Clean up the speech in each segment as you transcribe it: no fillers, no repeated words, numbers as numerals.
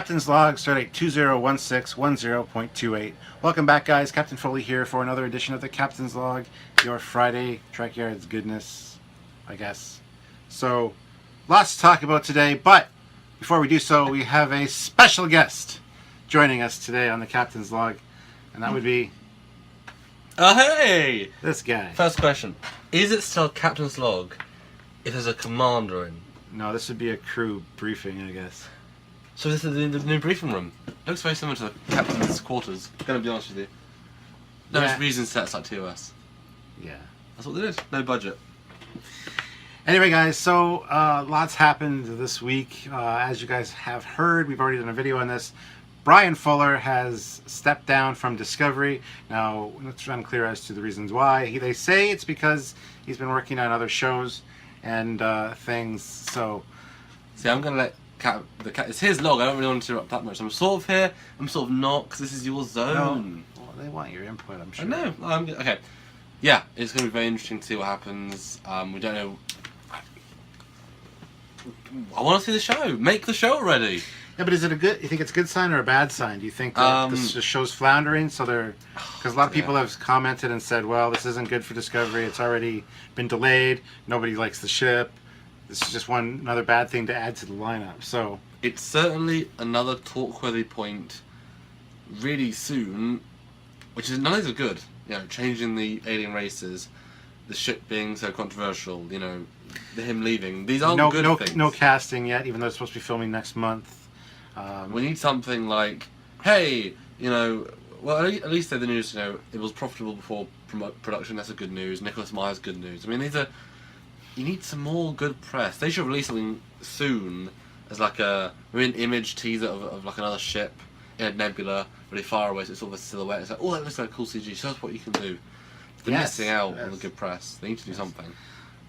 Captain's Log, Stardate 201610.28. Welcome back, guys. Captain Foley here for another edition of the Captain's Log, your Friday Trekyards goodness, I guess. So, lots to talk about today, but before we do so, we have a special guest joining us today on the Captain's Log, and that would be... Hey! This guy. First question. Is it still Captain's Log if there's a commander in? No, this would be a crew briefing, I guess. So this is the new briefing room. Looks very similar to the Captain's quarters. Gonna be honest with you. No, Yeah. it's reason sets like TOS. Yeah. That's what it is. No budget. Anyway, guys, so lots happened this week. As you guys have heard, we've already done a video on this. Brian Fuller has stepped down from Discovery. Now, it's unclear as to the reasons why. They say it's because he's been working on other shows and things, so... See, I'm gonna let it's his log. I don't really want to interrupt that much. I'm sort of here. I'm sort of not, because this is your zone. No. Well, they want your input, I'm sure. I know. Okay. Yeah, it's going to be very interesting to see what happens. We don't know. I want to see the show. Make the show already. Yeah, but is it a good? You think it's a good sign or a bad sign? Do you think that the show's floundering? So they're because a lot of people have commented and said, "Well, this isn't good for Discovery. It's already been delayed. Nobody likes the ship. This is just another bad thing to add to the lineup." So it's certainly another talk-worthy point. Really soon, which is none of these are good. You know, changing the alien races, the ship being so controversial. You know, him leaving. These aren't good things. No casting yet, even though it's supposed to be filming next month. We need something like, hey, you know, well, at least say the news, you know, it was profitable before production, that's a good news. Nicholas Meyer's good news. I mean, you need some more good press. They should release something soon as like an image teaser of like another ship in a nebula, really far away, so it's sort of a silhouette. It's like, oh, that looks like cool CG. Show us what you can do. They're missing out on the good press. They need to do something.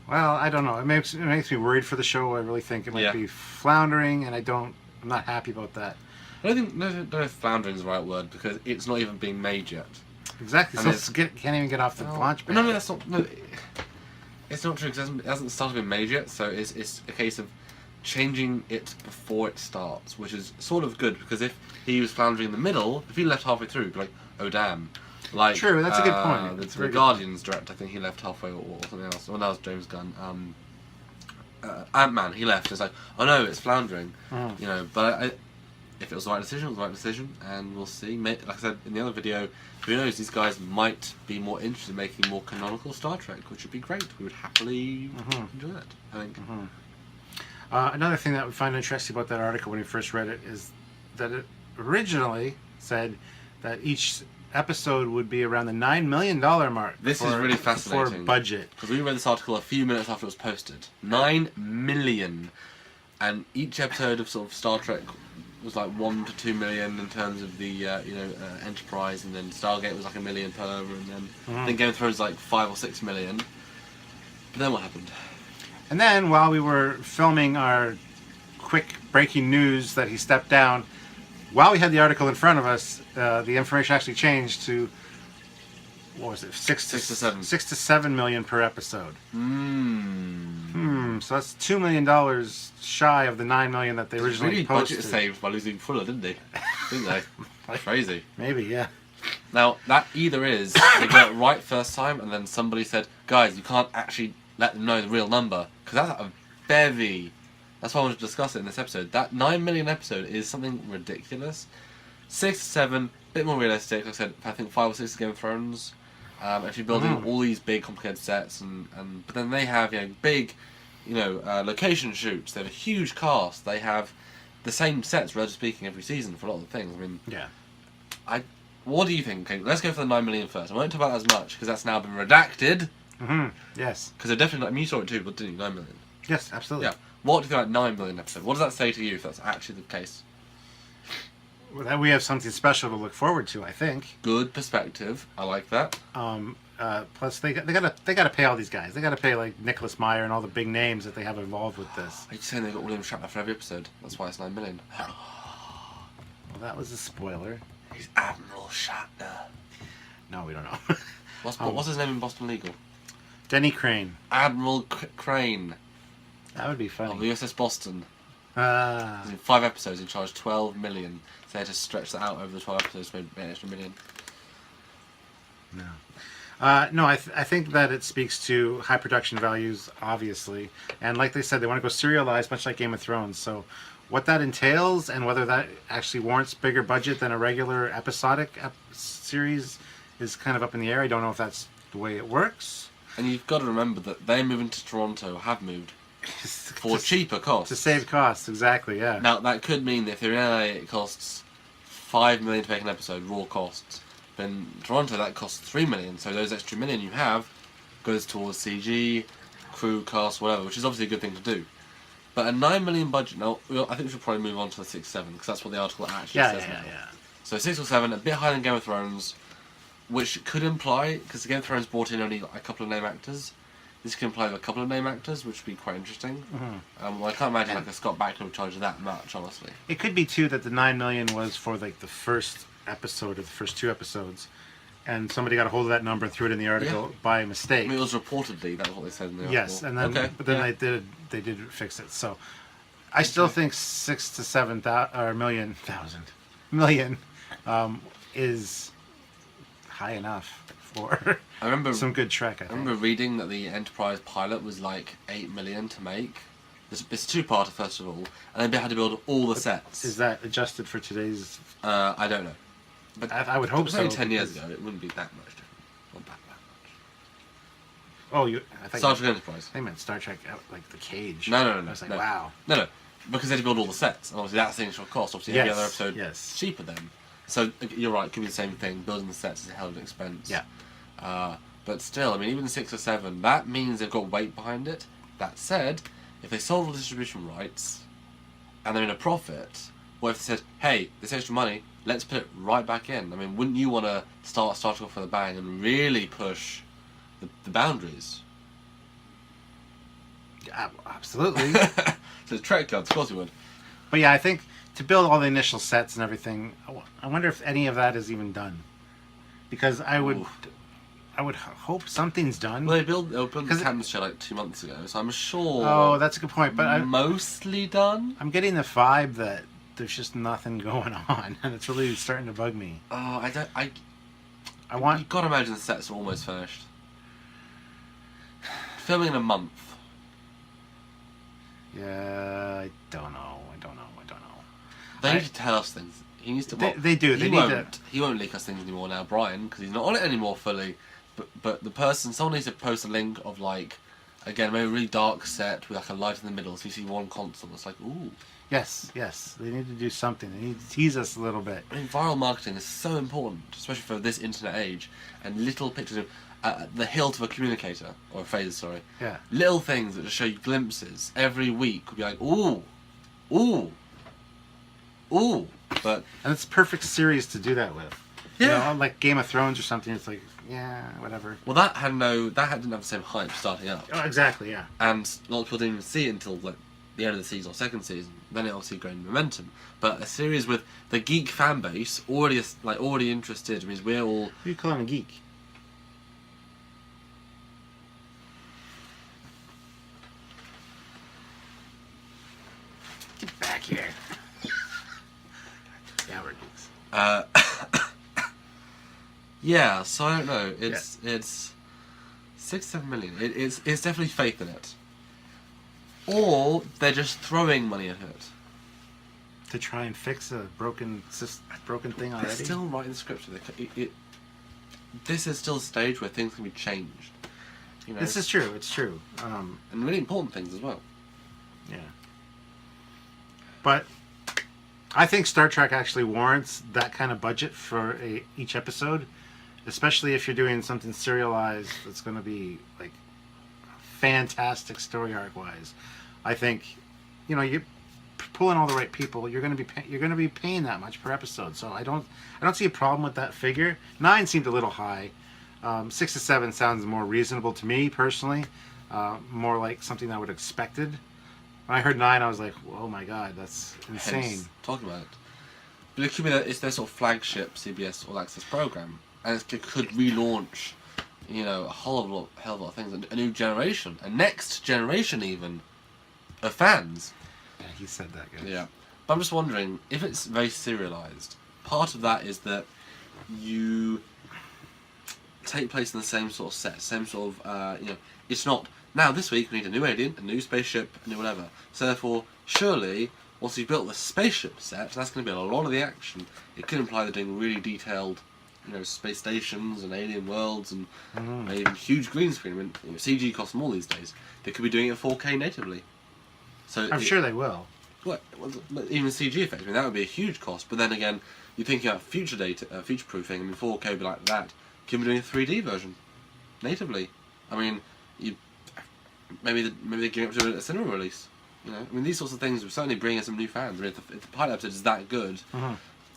Well, I don't know. It makes me worried for the show. I really think it might be floundering, and I'm not happy about that. I don't know if floundering is the right word, because it's not even being made yet. Exactly. So can't even get off the launch pad. No, that's not. No, it's not true, because it hasn't started being made yet. So it's a case of changing it before it starts, which is sort of good, because if he was floundering in the middle, if he left halfway through, it'd be like, oh damn. Like, true, that's a good point. The Guardians director, I think he left halfway or something else. Well, that was James Gunn. Ant-Man, he left. It's like, oh no, it's floundering. You know, but if it was the right decision, it was the right decision, and we'll see. Like I said in the other video, who knows, these guys might be more interested in making more canonical Star Trek, which would be great. We would happily enjoy that, I think. Another thing that we find interesting about that article when we first read it is that it originally said that each episode would be around the $9 million mark. This is really fascinating. For budget. Because we read this article a few minutes after it was posted. 9 million. And each episode of sort of Star Trek was like 1 to 2 million in terms of the Enterprise, and then Stargate was like $1 million per, and then I think Game of Thrones was like 5 or 6 million. But then what happened? And then while we were filming our quick breaking news that he stepped down, while we had the article in front of us, the information actually changed to, what was it, 6 to 7 million per episode. So that's $2 million shy of the $9 million that they originally posted. Budget saved by losing Fuller, didn't they? Crazy. Maybe, yeah. Now, that either is they got it right first time, and then somebody said, guys, you can't actually let them know the real number, because that's a bevy. That's why I wanted to discuss it in this episode. That 9 million episode is something ridiculous. 6 to 7, a bit more realistic. Like I said, I think 5 or 6 is Game of Thrones. If you're building all these big, complicated sets, but then they have big, location shoots. They have a huge cast. They have the same sets, relatively speaking, every season for a lot of the things. I mean, what do you think? Okay, let's go for the 9 million first. I won't talk about that as much because that's now been redacted. Yes. Because they're definitely. I mean, you saw it too, but didn't you? 9 million. Yes, absolutely. Yeah. What do you think about 9 million episode? What does that say to you if that's actually the case? Well, then we have something special to look forward to, I think. Good perspective. I like that. Plus, they gotta pay all these guys. They gotta pay like Nicholas Meyer and all the big names that they have involved with this. Are you saying they got William Shatner for every episode? That's why it's 9 million. Well, that was a spoiler. He's Admiral Shatner. No, we don't know. What's his name in Boston Legal? Denny Crane. Admiral Crane. That would be funny. Of the USS Boston. In 5 episodes, he charged 12 million. So they had to stretch that out over the 12 episodes to make an extra million. No. No, I think that it speaks to high production values, obviously. And like they said, they want to go serialized, much like Game of Thrones. So what that entails and whether that actually warrants bigger budget than a regular episodic series is kind of up in the air. I don't know if that's the way it works. And you've got to remember that they're moving to Toronto, have moved, for cheaper costs. To save costs, exactly, yeah. Now, that could mean that if they're in LA, it costs $5 million to make an episode, raw costs. But in Toronto, that costs $3 million. So those extra million you have goes towards CG, crew, cast, whatever, which is obviously a good thing to do. But a $9 million budget, now, I think we should probably move on to the 6-7, because that's what the article actually says now. Yeah. So 6 or 7, a bit higher than Game of Thrones, which could imply, because Game of Thrones brought in only a couple of name actors, this could imply a couple of name actors, which would be quite interesting. Well, I can't imagine like a Scott Bakula would charge that much, honestly. It could be, too, that the $9 million was for like the first episode or the first 2 episodes, and somebody got a hold of that number and threw it in the article by mistake. I mean, it was reportedly, that was what they said in the article. Yes, and then but then they did fix it. So I still think 6 to 7 million is high enough for I remember some good Trek. I remember reading that the Enterprise pilot was like $8 million to make. It's a 2-parter, first of all, and they had to build all the sets. Is that adjusted for today's? I don't know, but I would hope so. Only 10 years ago, it wouldn't be that much different. Not that much. Oh, I think Star Trek Enterprise. I meant Star Trek, like the Cage. No. I was like, wow. No, because they had to build all the sets, and obviously that's the initial cost. Obviously, every other episode is cheaper then. So you're right, it could be the same thing. Building the sets is a hell of an expense. Yeah. But still, I mean, even 6 or 7, that means they've got weight behind it. That said, if they sold all the distribution rights and they're in a profit, what if they said, hey, this extra money, let's put it right back in? I mean, wouldn't you want to start off with a bang and really push the boundaries? Yeah, absolutely. So Trekyards, of course you would. But yeah, I think to build all the initial sets and everything, I wonder if any of that is even done. Because I would hope something's done. Well, they built the Captain's Chair like 2 months ago, so I'm sure. Oh, that's a good point. But mostly done. I'm getting the vibe that there's just nothing going on, and it's really starting to bug me. Oh, I want. You gotta imagine the sets are almost finished. Filming in a month. Yeah, I don't know. They need to tell us things. He needs to. Well, they do. He won't leak us things anymore now, Brian, because he's not on it anymore fully. But the person, someone needs to post a link of like, again, maybe a really dark set with like a light in the middle, so you see one console. It's like, ooh. Yes. They need to do something. They need to tease us a little bit. I mean, viral marketing is so important, especially for this internet age, and little pictures of the hilt of a communicator or a phaser, sorry. Yeah. Little things that just show you glimpses every week would be like, ooh. But and it's a perfect series to do that with. Yeah. You know, like Game of Thrones or something. It's like, yeah, whatever. Well, that didn't have the same hype starting up. Oh, exactly, yeah. And a lot of people didn't even see it until like the end of the season or second season. Then it obviously gained momentum. But a series with the geek fan base already interested means we're all. Who you calling a geek? Get back here. Yeah, we're geeks. Yeah, so I don't know. It's 6-7 million. It's definitely faith in it. Or they're just throwing money at it. To try and fix a broken thing already? They're still writing the script. This is still a stage where things can be changed. You know, this is true. It's true. And really important things as well. Yeah. But I think Star Trek actually warrants that kind of budget for each episode, especially if you're doing something serialized that's going to be like fantastic story arc wise. I think, you know, you pull in all the right people, you're going to be paying that much per episode. So I don't see a problem with that figure. 9 seemed a little high. 6 to 7 sounds more reasonable to me personally. More like something I would have expected. When I heard 9, I was like, oh my god, that's insane. Hence, talking about it. But it could be that it's their sort of flagship CBS All Access program, and it could relaunch, you know, a hell of a lot of things. A new generation, a next generation even, of fans. Yeah, he said that, guys. Yeah. But I'm just wondering, if it's very serialised, part of that is that you take place in the same sort of set, same sort of, it's not, now this week we need a new alien, a new spaceship, a new whatever. So therefore, surely, once you've built the spaceship set, that's going to be a lot of the action. It could imply they're doing really detailed, space stations and alien worlds and maybe even huge green screen. I mean, CG costs more these days. They could be doing it 4K natively. So I'm sure they will. Well, even CG effects, that would be a huge cost. But then again, you're thinking about future proofing. 4K would be like that. Can be doing a 3D version natively. Maybe they're gearing up to a cinema release. These sorts of things would certainly bring in some new fans. If the pilot episode is that good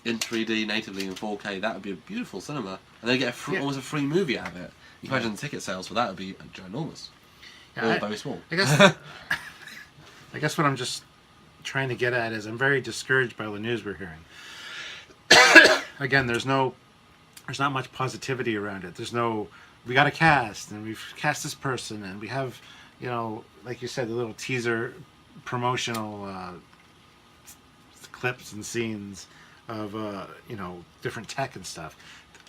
in 3D natively in 4K, that would be a beautiful cinema, and they get almost a free movie out of it. You can imagine the ticket sales for that would be ginormous, or very small. I guess what I'm just trying to get at is I'm very discouraged by all the news we're hearing. Again, there's not much positivity around it. We got a cast, and we've cast this person, and we have, like you said, the little teaser promotional clips and scenes of, different tech and stuff.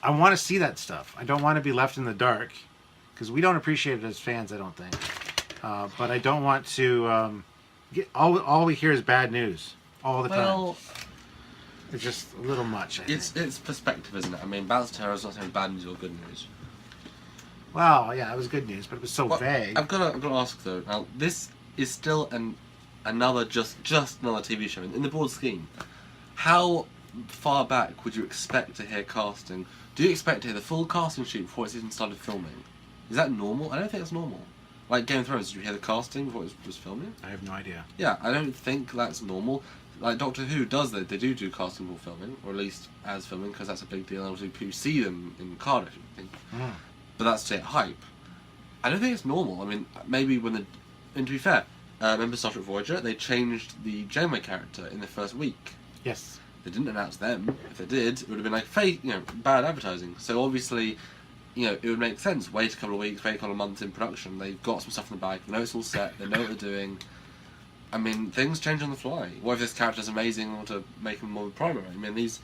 I want to see that stuff. I don't want to be left in the dark, because we don't appreciate it as fans, I don't think. But I don't want to... all we hear is bad news all the time. It's just a little much. It's perspective, isn't it? Balance of Terror is not saying bad news or good news. Well, yeah, it was good news, but it was so vague. I've got to ask though. Now, this is still another just another TV show in the broad scheme. How far back would you expect to hear casting? Do you expect to hear the full casting shoot before it's even started filming? Is that normal? I don't think that's normal. Like Game of Thrones, did you hear the casting before it was filming? I have no idea. Yeah, I don't think that's normal. Like Doctor Who does that. They do casting before filming, or at least as filming, because that's a big deal. And obviously, people see them in Cardiff, I think. But that's to get hype. I don't think it's normal. Maybe and to be fair, remember Star Trek Voyager? They changed the Janeway character in the first week. Yes. They didn't announce them. If they did, it would have been like fake, bad advertising. So obviously, it would make sense. Wait a couple of weeks, wait a couple of months in production. They've got some stuff in the bag. They know it's all set. They know what they're doing. Things change on the fly. What if this character's amazing, or to make him more primary? It's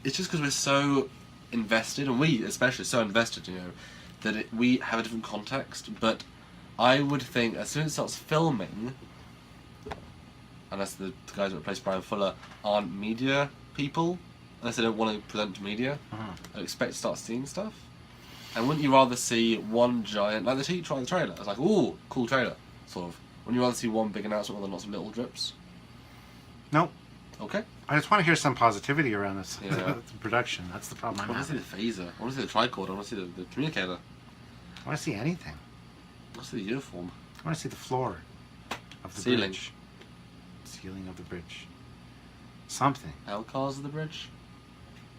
just because we're so invested, and we especially so invested, that we have a different context. But I would think as soon as it starts filming, unless the guys that replace Brian Fuller aren't media people, unless they don't want to present to media, I'd expect to start seeing stuff. And wouldn't you rather see one giant, like the trailer? It's like, ooh, cool trailer, sort of. Wouldn't you rather see one big announcement rather than lots of little drips? Nope. Okay. I just want to hear some positivity around this Yeah. production. That's the problem I'm I want to having. see the phaser. I want to see the tricord. I want to see the communicator. I want to see anything. I want to see the uniform. I want to see the floor of the Ceiling. bridge. Ceiling of the bridge. Something. L cars of the bridge.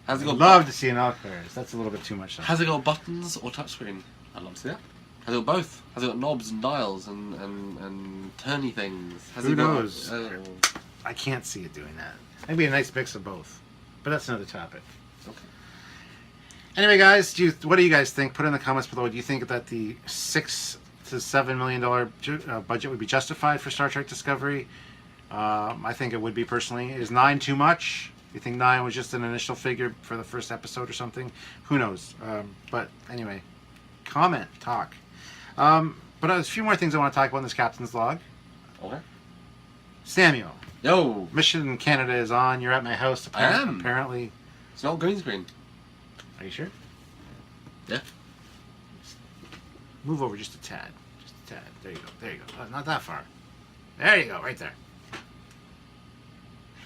Has it I'd got love to see an Alcars. That's a little bit too much. Though. Has it got buttons or touchscreen? I'd love to see that. Has it got both? Has it got knobs and dials and turny things? Has Who it got, knows? I can't see it doing that. Maybe a nice mix of both. But that's another topic. Okay. Anyway, guys, what do you guys think? Put in the comments below. Do you think that the $6 to $7 million budget would be justified for Star Trek Discovery? I think it would be, personally. Is 9 too much? You think 9 was just an initial figure for the first episode or something? Who knows? But anyway, comment, talk. But there's a few more things I want to talk about in this Captain's Log. Okay. Samuel. Yo! Mission in Canada is on. You're at my house. I am. Apparently. It's not green screen. Are you sure? Yeah. Move over just a tad. Just a tad. There you go. There you go. Oh, not that far. There you go. Right there.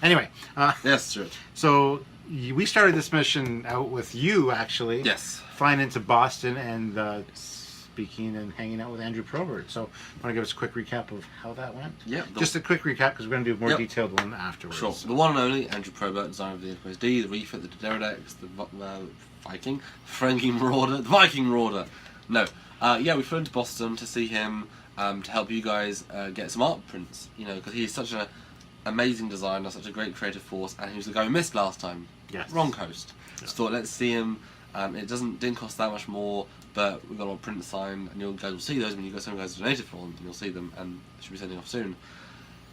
Anyway. Yes, sure. So we started this mission out with you, actually. Yes. Flying into Boston and speaking and hanging out with Andrew Probert. So, want to give us a quick recap of how that went? Yeah. Just a quick recap, because we're going to do a more detailed one afterwards. Sure. The one and only Andrew Probert, designer of the Enterprise D, the refit, the Pterodactyls, the Viking, the Viking Marauder. No. We flew into Boston to see him, to help you guys get some art prints. Because he's such an amazing designer, such a great creative force, and he was the guy we missed last time. Yes. Wrong coast. Just thought, let's see him. It didn't cost that much more, but we got a print signed, and you guys will see those when you guys donated for them, and you'll see them, and they should be sending off soon.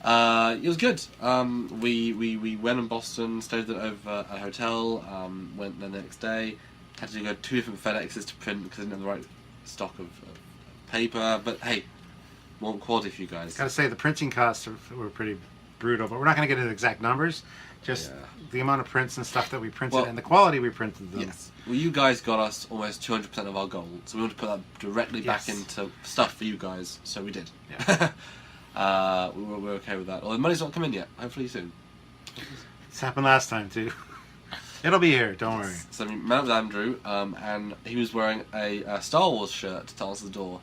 It was good. We went in Boston, stayed over at a hotel. Went the next day. Had to go 2 different FedExes to print because I didn't have the right stock of paper. But hey, more quality for you guys. Gotta say the printing costs were pretty brutal, but we're not gonna get into exact numbers. Just the amount of prints and stuff that we printed and the quality we printed them. Yes. Well, you guys got us almost 200% of our goal, so we want to put that directly back into stuff for you guys. So we did. Yeah. We're okay with that. Well, the money's not come in yet. Hopefully soon. It's happened last time too. It'll be here. Don't worry. So we met with Andrew, and he was wearing a Star Wars shirt to answer the door.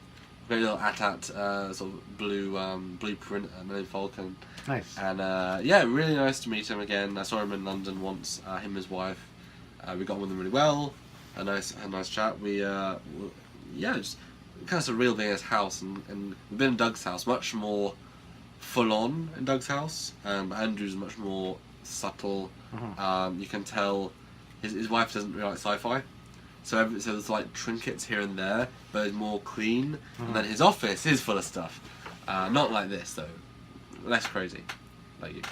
Very little AT-AT sort of blue blueprint and Millennium Falcon. Nice. And yeah, really nice to meet him again. I saw him in London once. Him and his wife. We got on with them really well. A nice chat. We just kind of surreal being in his house, and we've been in Doug's house, much more full on in Doug's house. Andrew's much more subtle. You can tell his wife doesn't really like sci-fi. So there's like trinkets here and there, but it's more clean. And then his office is full of stuff. Not like this though, less crazy, like you.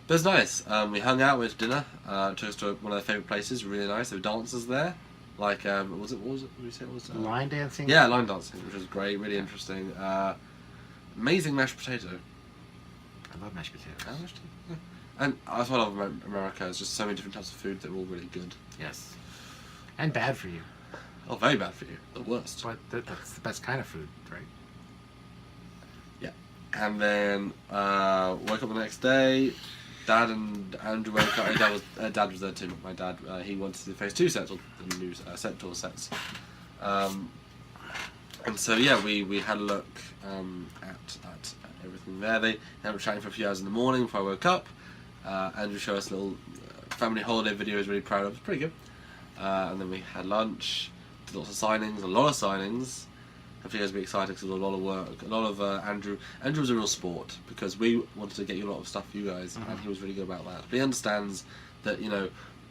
But it's nice. We hung out, went to dinner. Took us to one of their favourite places. Really nice. There were dancers there, like what was it? What did we say it was? Line dancing. Yeah, line dancing, which was great. Really interesting. Amazing mashed potato. I love mashed potatoes. Yeah. And that's what I love about America. There's just so many different types of food that are all really good. Yes. And bad for you. Oh, very bad for you. The worst. But that's the best kind of food, right? Yeah. And then woke up the next day. Dad and Andrew woke up. Dad was there too. My dad. He wanted to see the Phase 2 sets, or the new set tour sets. And so yeah, we had a look at everything there. They were chatting for a few hours in the morning before I woke up. Andrew showed us a little family holiday video. He was really proud of. It was pretty good. And then we had lunch, did lots of signings, a lot of signings. Hopefully you guys will be excited because there was a lot of work. A lot of Andrew was a real sport because we wanted to get you a lot of stuff for you guys, and he was really good about that. But he understands that, you know,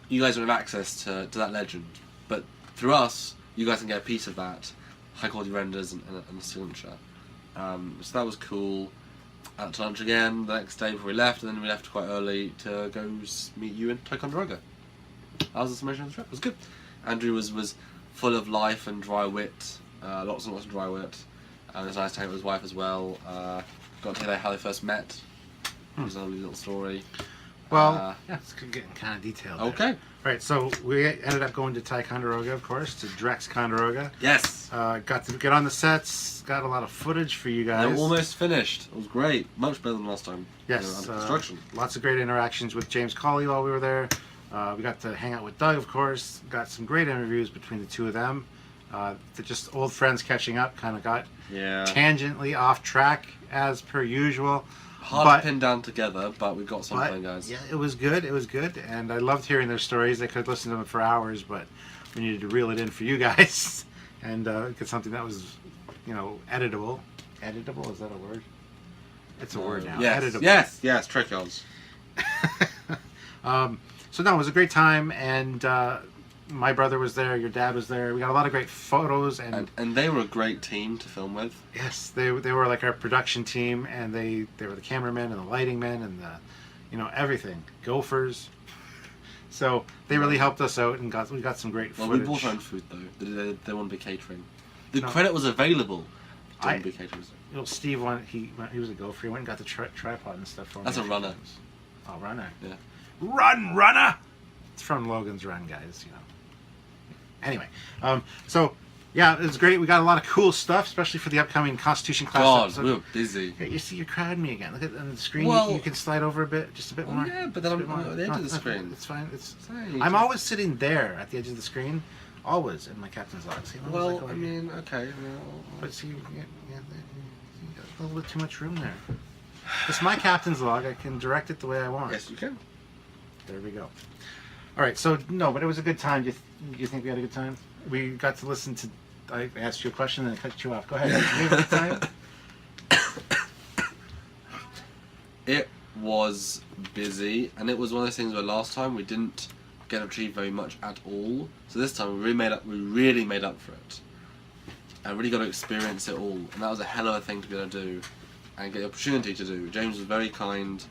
you guys don't have access to that legend, but through us, you guys can get a piece of that, high quality renders and a signature. So that was cool. Out to lunch again the next day before we left, and then we left quite early to go meet you in Trekyards. That was the summation of the trip. It was good. Andrew was full of life and dry wit, lots and lots of dry wit. It was nice to hang out with his wife as well. Got to hear how they first met. It was a lovely little story. Well, yeah, it's getting kind of detailed. Okay. Right, so we ended up going to Ticonderoga, of course, to Trekyards. Yes. Got to get on the sets. Got a lot of footage for you guys. They're almost finished. It was great. Much better than last time. Yes. Under construction. Lots of great interactions with James Colley while we were there. We got to hang out with Doug, of course. Got some great interviews between the two of them. They're just old friends catching up. Kind of got tangentially off track as per usual. Hard to pin down together, but we got something, guys. Yeah, it was good. It was good, and I loved hearing their stories. I could listen to them for hours, but we needed to reel it in for you guys and get something that was, you know, editable. Editable, is that a word? It's a word now. Yes, editable. yes, Trekyards. So no, it was a great time, and my brother was there. Your dad was there. We got a lot of great photos, and they were a great team to film with. Yes, they were like our production team, and they were the cameramen and the lighting men and the, you know, everything, gophers. So they really helped us out, and we got some great footage. Well, we bought our own food though. They wouldn't be catering. The credit was available. Didn't be catering. You know, Steve he was a gopher. He went and got the tripod and stuff for me. That's a runner. Oh, runner. Yeah. Runner. It's from Logan's Run, guys. You know. Anyway, so yeah, it was great. We got a lot of cool stuff, especially for the upcoming Constitution class episode. We were busy. Hey, you see, you're crowding me again. Look at on the screen. You can slide over a bit, just a bit more. Yeah, but then I'm at the edge of the screen. It's fine. I'm always sitting there at the edge of the screen, always in my captain's log. See, well, I mean, okay. But see, you got a little bit too much room there. It's my captain's log. I can direct it the way I want. Yes, you can. There we go. All right, so no, but it was a good time. You think we had a good time? We got to listen to. I asked you a question and I cut you off. Go ahead. Did you have a good time? It was busy, and it was one of those things where last time we didn't get to achieve very much at all. So this time we really made up for it, and really got to experience it all. And that was a hell of a thing to be able to do. and get the opportunity to do. James was very kind.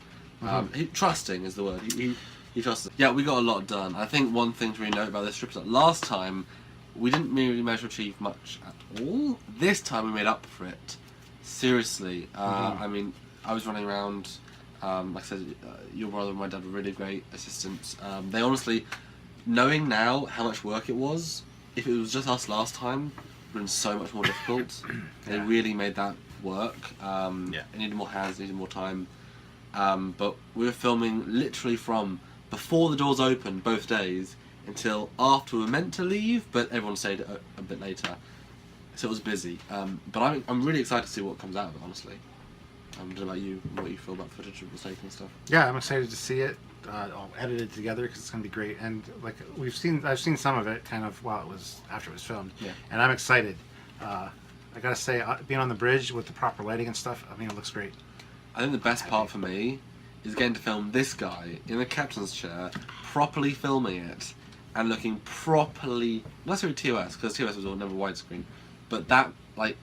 Trusting is the word. He trusted. Yeah, we got a lot done. I think one thing to really note about this trip is that last time we didn't really manage to achieve much at all. This time we made up for it. Seriously. I mean, I was running around. Like I said, your brother and my dad were really great assistants. They honestly, knowing now how much work it was, if it was just us last time, it would have been so much more difficult. They really made that work. It needed more hands, needed more time. But we were filming literally from before the doors opened both days until after we were meant to leave, but everyone stayed a bit later. So it was busy. But I'm really excited to see what comes out of it, honestly. I don't know about you, what you feel about the footage of the taking and stuff. Yeah, I'm excited to see it all edited together because it's going to be great. And like I've seen some of it kind of after it was filmed. Yeah. And I'm excited. I gotta say, being on the bridge with the proper lighting and stuff, I mean, it looks great. I think the best part for me is getting to film this guy in the captain's chair, properly filming it, and looking properly, not necessarily TOS, because TOS was all never widescreen, but that, like,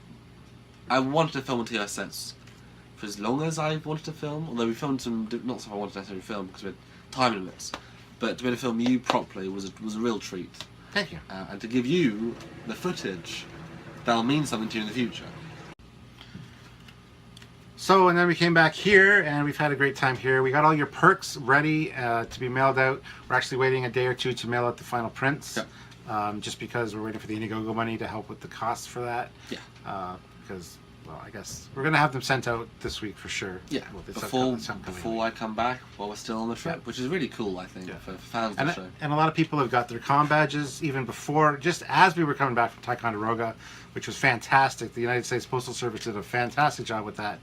I wanted to film on TOS sets for as long as I wanted to film, although we filmed some, not stuff I wanted to necessarily film, because we had time limits, but to be able to film you properly was a real treat. Thank you. And to give you the footage that'll mean something to you in the future. So, and then we came back here, and we've had a great time here. We got all your perks ready to be mailed out. We're actually waiting a day or two to mail out the final prints, just because we're waiting for the Indiegogo money to help with the costs for that. Yeah. Because, well, I guess we're going to have them sent out this week for sure. Yeah, well, before I come back while we're still on the trip, which is really cool, I think, for fans of the show. And a lot of people have got their comm badges even before, just as we were coming back from Ticonderoga, which was fantastic. The United States Postal Service did a fantastic job with that.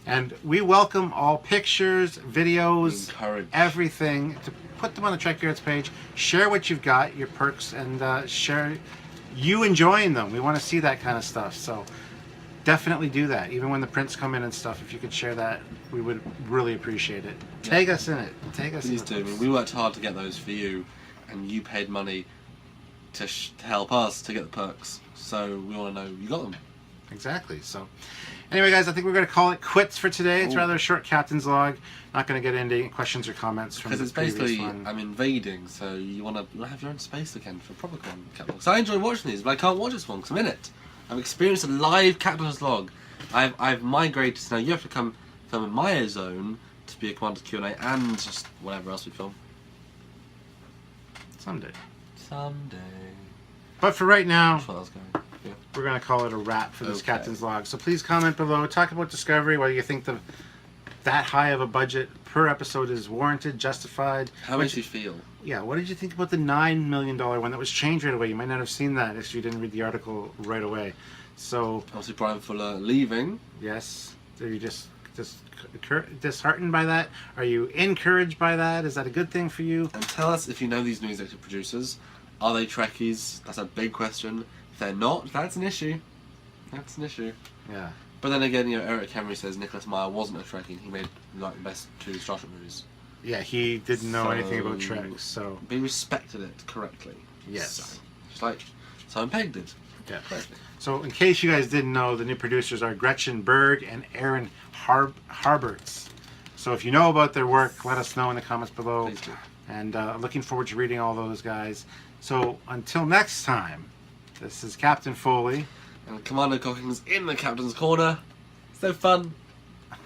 And we welcome all pictures, videos, everything, to put them on the Trekyards page. Share what you've got, your perks, and share you enjoying them. We want to see that kind of stuff. So definitely do that. Even when the prints come in and stuff, if you could share that, we would really appreciate it. Yeah. Tag us in it. Tag us in it. Please do. I mean, we worked hard to get those for you, and you paid money to help us to get the perks. So we want to know you got them. Exactly. So anyway, guys, I think we're going to call it quits for today. It's rather a short captain's log. Not going to get into any questions or comments from the previous one. Because it's basically, I'm invading, so you want to have your own space again for a proper captain's. So I enjoy watching these, but I can't watch this one because I'm in it. I've experienced a live captain's log. I've migrated, so now you have to come film in my zone to be a Commander's Q&A and just whatever else we film. Someday. Someday. But for right now, that's where I was going. Yeah. We're going to call it a wrap for this captain's log. So please comment below. Talk about Discovery, whether you think that high of a budget per episode is warranted, justified. How makes you feel? Yeah, what did you think about the $9 million one that was changed right away? You might not have seen that if you didn't read the article right away. So obviously Brian Fuller leaving. Yes. Are you just disheartened by that? Are you encouraged by that? Is that a good thing for you? And tell us if you know these new executive producers. Are they Trekkies? That's a big question. If they're not, that's an issue. That's an issue. Yeah. But then again, Eric Henry says Nicholas Meyer wasn't a Trekkie. He made like the best 2 Star Trek movies. Yeah, he didn't know anything about Trek, so... But he respected it correctly. Yes. So, just like Simon Pegg did. Yeah. Correctly. So, in case you guys didn't know, the new producers are Gretchen Berg and Aaron Harberts. So, if you know about their work, let us know in the comments below. Please do. And looking forward to reading all those guys. So, until next time, this is Captain Foley. And Commander Cocking's in the Captain's Corner. So fun.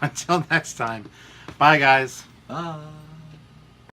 Until next time. Bye, guys. Bye.